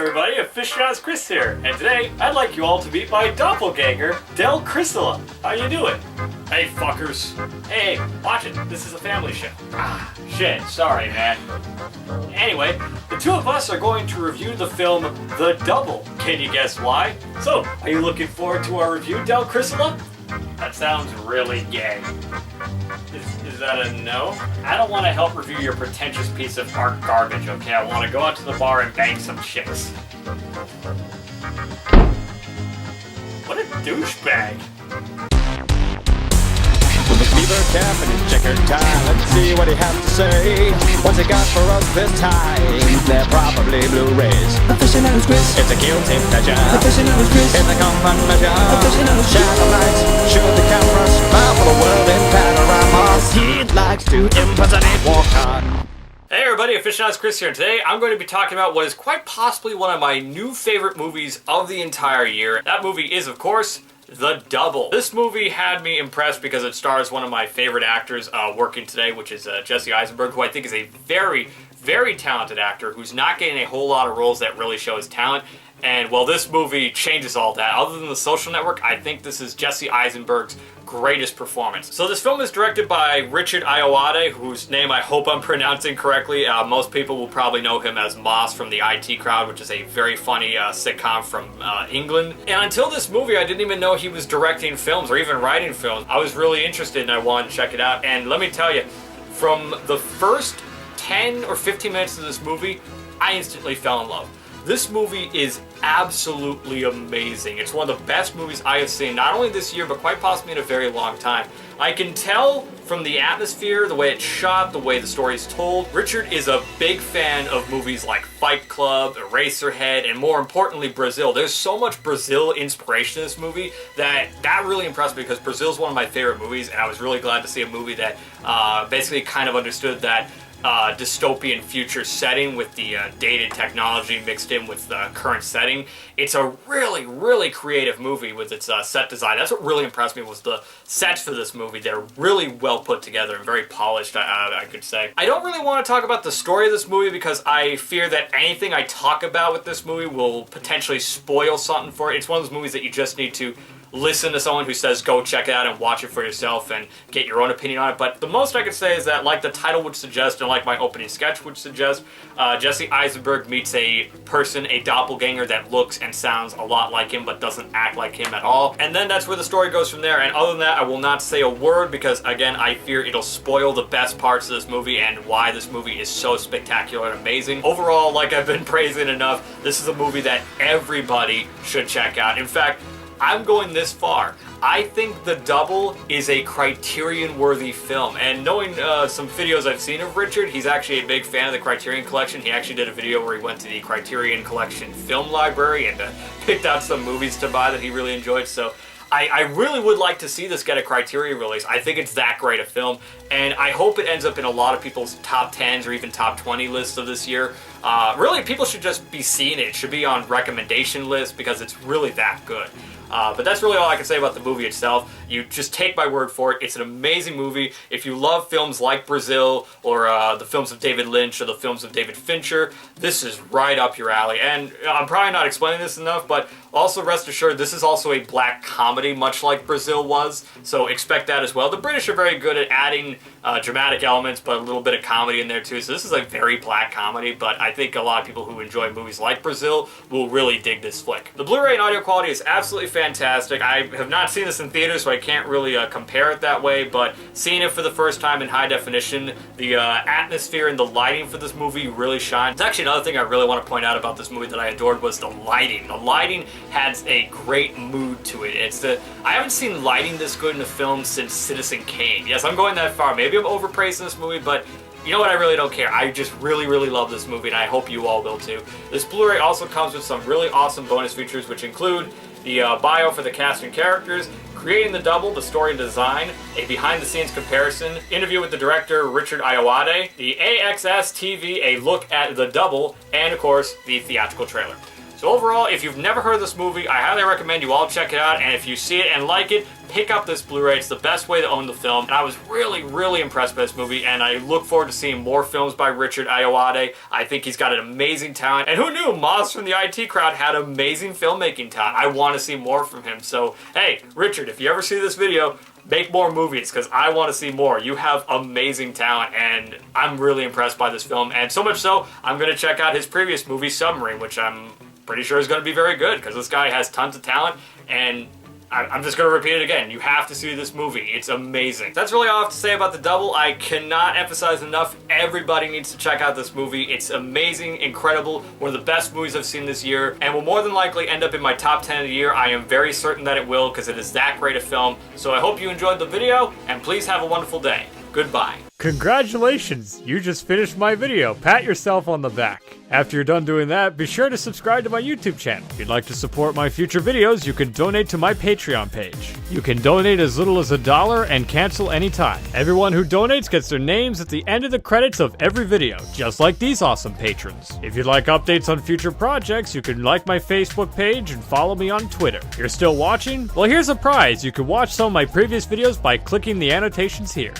everybody, Aficionados Chris here, and today I'd like you all to meet my doppelganger, Del Chrysala. How you doing? Hey fuckers. Hey, watch it, this is a family show. Ah, shit, sorry man. Anyway, the two of us are going to review the film The Double. Can you guess why? So, are you looking forward to our review, Del Chrysala? That sounds really gay. Is that a no? I don't want to help review your pretentious piece of art garbage, okay? I want to go out to the bar and bang some chicks. What a douchebag. With his beaver cap and his checkered tie, let's see what he has to say. What's he got for us this time? They're probably Blu-rays. Aficionados Chris. It's a guilty pleasure. Aficionados Chris. It's a common measure. Aficionados Shine the lights, shoot the camera, smile for the world in panoramas. He likes to impersonate walk-on. Hey everybody, Aficionados Chris here, and today I'm going to be talking about what is quite possibly one of my new favorite movies of the entire year. That movie is, of course, The Double. This movie had me impressed because it stars one of my favorite actors working today, which is Jesse Eisenberg, who I think is a very, very talented actor who's not getting a whole lot of roles that really show his talent. And while this movie changes all that, other than The Social Network, I think this is Jesse Eisenberg's greatest performance. So this film is directed by Richard Ayoade, whose name I hope I'm pronouncing correctly. Most people will probably know him as Moss from the IT Crowd, which is a very funny sitcom from England. And until this movie, I didn't even know he was directing films or even writing films. I was really interested and I wanted to check it out. And let me tell you, from the first 10 or 15 minutes of this movie, I instantly fell in love. This movie is absolutely amazing. It's one of the best movies I have seen, not only this year, but quite possibly in a very long time. I can tell from the atmosphere, the way it's shot, the way the story is told. Richard is a big fan of movies like Fight Club, Eraserhead, and more importantly, Brazil. There's so much Brazil inspiration in this movie that really impressed me because Brazil is one of my favorite movies, and I was really glad to see a movie that basically kind of understood that dystopian future setting with the dated technology mixed in with the current setting. It's a really, really creative movie with its set design. That's what really impressed me was the sets for this movie. They're really well put together and very polished, I could say. I don't really want to talk about the story of this movie because I fear that anything I talk about with this movie will potentially spoil something for it. It's one of those movies that you just need to listen to someone who says go check it out and watch it for yourself and get your own opinion on it. But the most I could say is that, like the title would suggest and like my opening sketch would suggest, Jesse Eisenberg meets a person, a doppelganger that looks and sounds a lot like him but doesn't act like him at all. And then that's where the story goes from there. And other than that, I will not say a word because, again, I fear it'll spoil the best parts of this movie and why this movie is so spectacular and amazing. Overall, like I've been praising enough, this is a movie that everybody should check out. In fact, I'm going this far. I think The Double is a Criterion-worthy film, and knowing some videos I've seen of Richard, he's actually a big fan of the Criterion Collection. He actually did a video where he went to the Criterion Collection film library and picked out some movies to buy that he really enjoyed, so I really would like to see this get a Criterion release. I think it's that great a film, and I hope it ends up in a lot of people's top 10s or even top 20 lists of this year. Really, people should just be seeing it. It should be on recommendation lists because it's really that good. But that's really all I can say about the movie itself. You just take my word for it. It's an amazing movie. If you love films like Brazil or the films of David Lynch or the films of David Fincher, this is right up your alley. And I'm probably not explaining this enough, but also rest assured this is also a black comedy, much like Brazil was. So expect that as well. The British are very good at adding dramatic elements, but a little bit of comedy in there too. So this is a very black comedy, but I think a lot of people who enjoy movies like Brazil will really dig this flick. The Blu-ray and audio quality is absolutely fantastic. I have not seen this in theaters, so I can't really compare it that way, but seeing it for the first time in high definition, the atmosphere and the lighting for this movie really shines. It's actually another thing I really want to point out about this movie that I adored was the lighting. The lighting has a great mood to it. I haven't seen lighting this good in a film since Citizen Kane. Yes, I'm going that far. Maybe I'm overpraising this movie, but you know what? I really don't care. I just really, really love this movie, and I hope you all will too. This Blu-ray also comes with some really awesome bonus features, which include the bio for the cast and characters, creating The Double, the story and design, a behind-the-scenes comparison, interview with the director Richard Ayoade, the AXS TV, a look at The Double, and of course, the theatrical trailer. So So overall, if you've never heard of this movie, I highly recommend you all check it out, and if you see it and like it, pick up this Blu-ray. It's the best way to own the film, and I was really impressed by this movie, and I look forward to seeing more films by Richard Ayoade. I think he's got an amazing talent, and who knew Moz from the IT crowd had amazing filmmaking talent. I want to see more from him. So hey, Richard, if you ever see this video, make more movies, because I want to see more. You have amazing talent, and I'm really impressed by this film, and so much so, I'm going to check out his previous movie, Submarine, which I'm pretty sure is going to be very good, because this guy has tons of talent, and I'm just going to repeat it again. You have to see this movie. It's amazing. That's really all I have to say about The Double. I cannot emphasize enough, everybody needs to check out this movie. It's amazing, incredible, one of the best movies I've seen this year, and will more than likely end up in my top 10 of the year. I am very certain that it will, because it is that great a film. So I hope you enjoyed the video, and please have a wonderful day. Goodbye. Congratulations! You just finished my video. Pat yourself on the back. After you're done doing that, be sure to subscribe to my YouTube channel. If you'd like to support my future videos, you can donate to my Patreon page. You can donate as little as $1 and cancel anytime. Everyone who donates gets their names at the end of the credits of every video, just like these awesome patrons. If you'd like updates on future projects, you can like my Facebook page and follow me on Twitter. You're still watching? Well, here's a prize. You can watch some of my previous videos by clicking the annotations here.